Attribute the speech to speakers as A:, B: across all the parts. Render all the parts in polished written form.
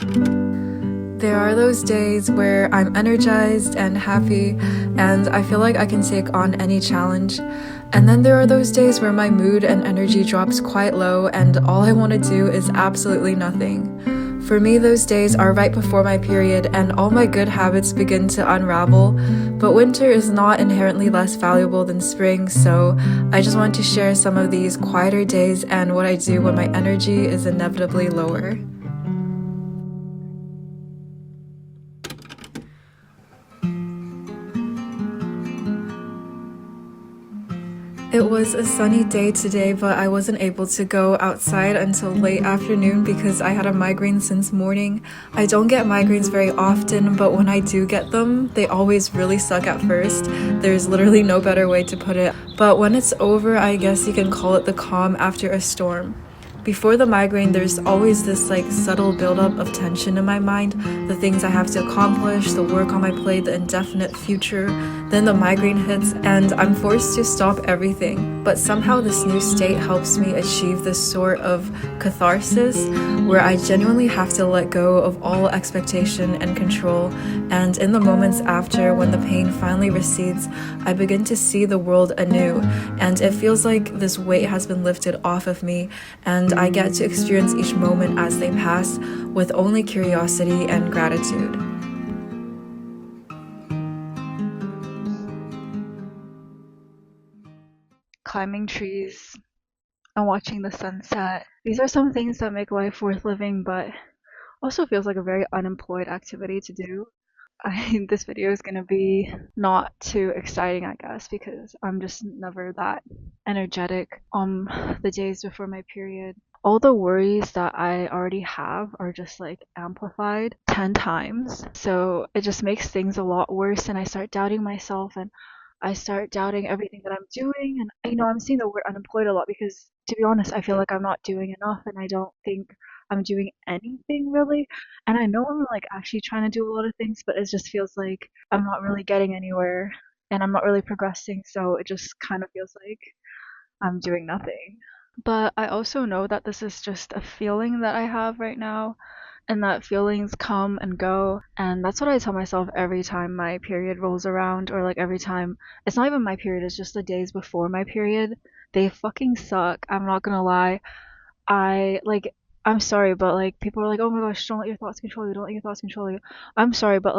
A: There are those days where I'm energized and happy, and I feel like I can take on any challenge. And then there are those days where my mood and energy drops quite low, and all I want to do is absolutely nothing. For me, those days are right before my period, and all my good habits begin to unravel. But winter is not inherently less valuable than spring, so I just want to share some of these quieter days and what I do when my energy is inevitably lower. It was a sunny day today, but I wasn't able to go outside until late afternoon because I had a migraine since morning. I don't get migraines very often, but when I do get them, they always really suck at first. There's literally no better way to put it. But when it's over, I guess you can call it the calm after a storm. Before the migraine, there's always this subtle buildup of tension in my mind, the things I have to accomplish, the work on my plate, the indefinite future. Then the migraine hits and I'm forced to stop everything. But somehow this new state helps me achieve this sort of catharsis where I genuinely have to let go of all expectation and control. And in the moments after, when the pain finally recedes, I begin to see the world anew. And it feels like this weight has been lifted off of me, and I get to experience each moment as they pass with only curiosity and gratitude.
B: Climbing trees and watching the sunset. These are some things that make life worth living, but also feels like a very unemployed activity to do. This video is gonna be not too exciting, I guess, because I'm just never that energetic on the days before my period. All the worries that I already have are just amplified 10 times. So it just makes things a lot worse, and I start doubting myself, and I start doubting everything that I'm doing. And I'm seeing the word unemployed a lot because, to be honest, I feel like I'm not doing enough, and I don't think I'm doing anything really. And I know I'm actually trying to do a lot of things, but it just feels like I'm not really getting anywhere and I'm not really progressing. So it just kind of feels like I'm doing nothing. But I also know that this is just a feeling that I have right now, and that feelings come and go. And that's what I tell myself every time my period rolls around, or every time it's not even my period, it's just the days before my period. They fucking suck. I'm not gonna lie. I I'm sorry, but people are like, "Oh my gosh, don't let your thoughts control you. Don't let your thoughts control you." I'm sorry, but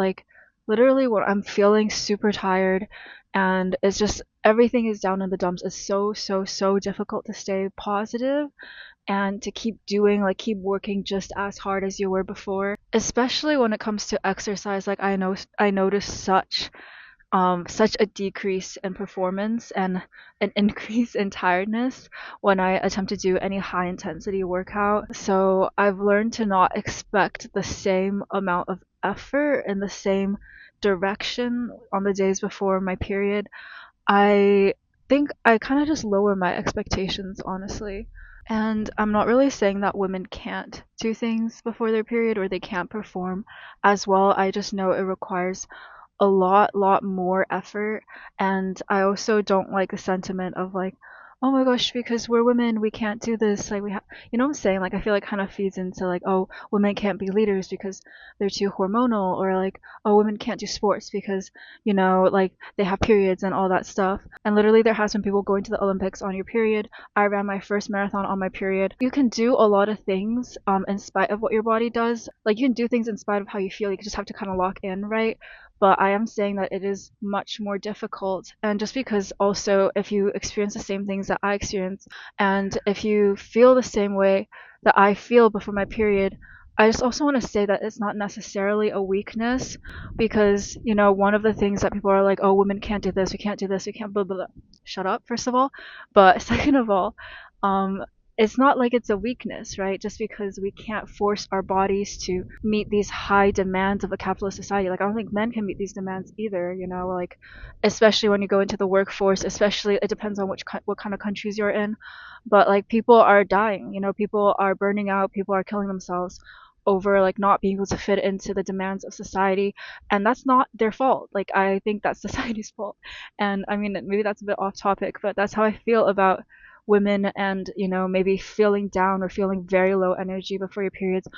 B: literally when I'm feeling super tired and it's just everything is down in the dumps, it's so difficult to stay positive and to keep doing, keep working just as hard as you were before, especially when it comes to exercise. I notice such a decrease in performance and an increase in tiredness when I attempt to do any high intensity workout. So I've learned to not expect the same amount of effort in the same direction on the days before my period. I think I kind of just lower my expectations, honestly. And I'm not really saying that women can't do things before their period or they can't perform as well. I just know it requires a lot more effort. And I also don't like the sentiment of oh my gosh, because we're women we can't do this, we have, what I'm saying. I feel kind of feeds into oh, women can't be leaders because they're too hormonal, or oh, women can't do sports because they have periods and all that stuff. And literally there has been people going to the Olympics on your period. I ran my first marathon on my period. You can do a lot of things in spite of what your body does. You can do things in spite of how you feel. You just have to kind of lock in, right? But I am saying that it is much more difficult. And just because also, if you experience the same things that I experience, and if you feel the same way that I feel before my period, I just also want to say that it's not necessarily a weakness, because one of the things that people are like, oh, women can't do this, we can't do this, we can't blah blah blah. Shut up, first of all. But second of all, um it's not like it's a weakness, right? Just because we can't force our bodies to meet these high demands of a capitalist society. I don't think men can meet these demands either, especially when you go into the workforce, especially it depends on what kind of countries you're in. But people are dying, people are burning out, people are killing themselves over not being able to fit into the demands of society, and that's not their fault. I think that's society's fault. And I mean, maybe that's a bit off topic, but that's how I feel about women and maybe feeling down or feeling very low energy before your periods.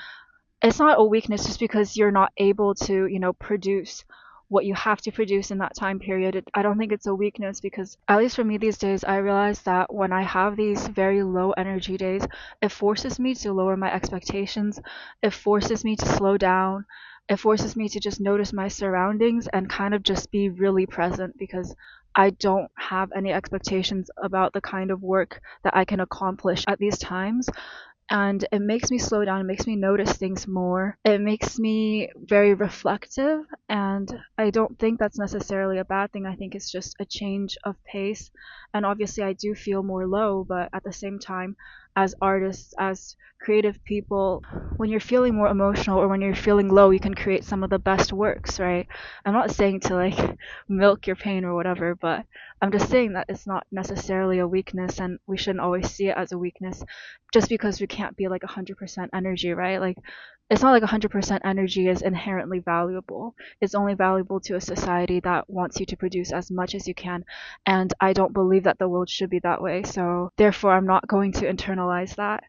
B: it's not a weakness just because you're not able to, you know, produce what you have to produce in that time period. I don't think it's a weakness because, at least for me these days, I realize that when I have these very low energy days, it forces me to lower my expectations. It forces me to slow down. It forces me to just notice my surroundings and kind of just be really present, because I don't have any expectations about the kind of work that I can accomplish at these times. And it makes me slow down, it makes me notice things more, it makes me very reflective, and I don't think that's necessarily a bad thing. I think it's just a change of pace, and obviously I do feel more low, but at the same time, as artists, as creative people, when you're feeling more emotional or when you're feeling low, you can create some of the best works, right? I'm not saying to like milk your pain or whatever, but I'm just saying that it's not necessarily a weakness, and we shouldn't always see it as a weakness just because we can't be like 100% energy, right? Like, it's not like 100% energy is inherently valuable. It's only valuable to a society that wants you to produce as much as you can, and I don't believe that the world should be that way. So therefore, I'm not going to internalize that.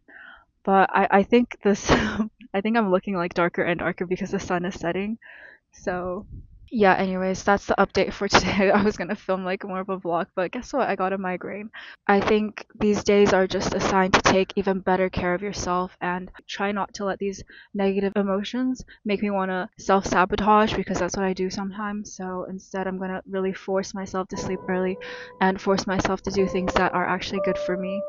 B: But I think this, I think I'm looking like darker and darker because the sun is setting. So yeah, anyways, that's the update for today. I was gonna film like more of a vlog, but guess what? I got a migraine. I think these days are just a sign to take even better care of yourself and try not to let these negative emotions make me want to self-sabotage, because that's what I do sometimes. So instead, I'm gonna really force myself to sleep early and force myself to do things that are actually good for me.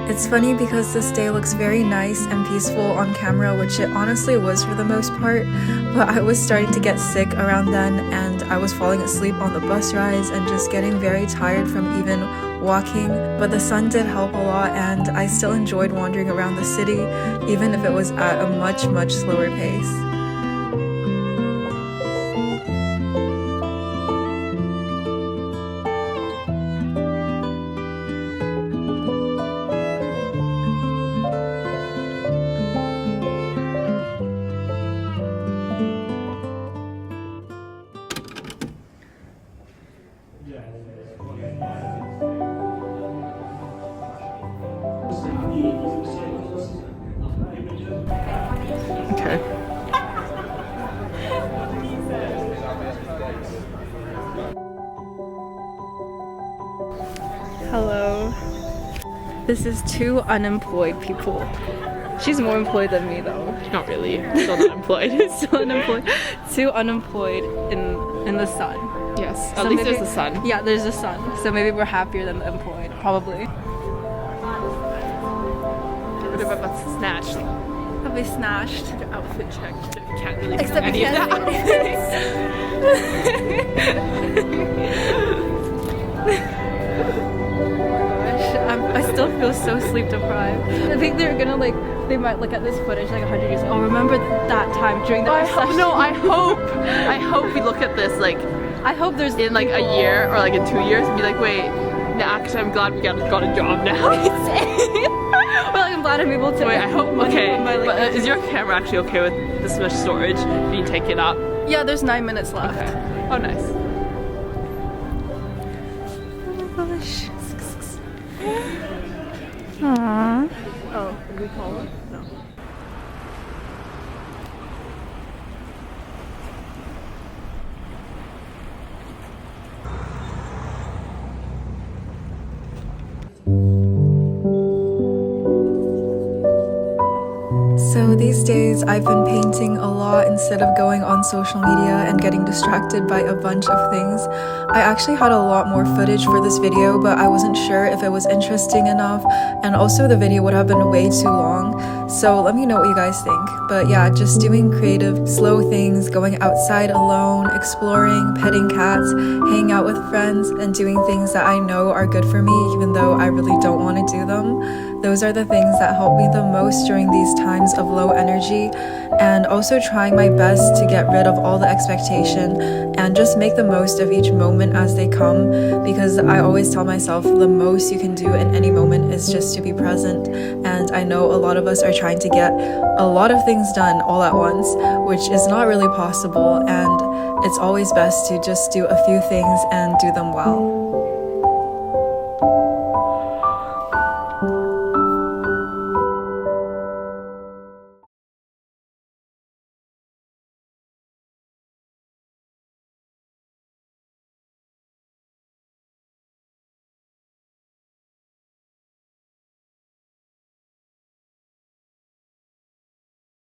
A: It's funny because this day looks very nice and peaceful on camera, which it honestly was for the most part, but I was starting to get sick around then, and I was falling asleep on the bus rides and just getting very tired from even walking. But the sun did help a lot, and I still enjoyed wandering around the city, even if it was at a much slower pace.
C: Okay.
B: Hello. This is two unemployed people. She's more employed than me though.
C: Not really. Still not employed.
B: Still unemployed. Two unemployed in the sun.
C: Yes.
B: So
C: At least
B: maybe-
C: there's the sun.
B: Yeah, there's the sun. So maybe we're happier than the employed, probably.
C: What about snatched?
B: Probably snatched.
C: Outfit check. You can't really
B: Except
C: any of that.
B: I still feel so sleep deprived. I think they're gonna like, they might look at this footage like 100 years. Oh, remember that time during the recession?
C: I hope we look at this like
B: I hope there's
C: in like a year or like in 2 years and be like, wait, no, actually I'm glad we got a job now.
B: Well, I'm glad I'm able to.
C: Wait, I hope. Okay,
B: my, like,
C: but is your camera actually okay with this much storage being taken up?
B: yeah, there's 9 minutes left.
C: Okay. Oh, nice.
B: Oh my gosh. Aww. Oh, did we call it? No.
A: So these days I've been painting a lot instead of going on social media and getting distracted by a bunch of things. I actually had a lot more footage for this video, but I wasn't sure if it was interesting enough, and also the video would have been way too long. So let me know what you guys think. But yeah, just doing creative, slow things, going outside alone, exploring, petting cats, hanging out with friends, and doing things that I know are good for me even though I really don't want to do them. Those are the things that help me the most during these times of low energy, and also trying my best to get rid of all the expectation and just make the most of each moment as they come, because I always tell myself the most you can do in any moment is just to be present. And I know a lot of us are trying to get a lot of things done all at once, which is not really possible, and it's always best to just do a few things and do them well.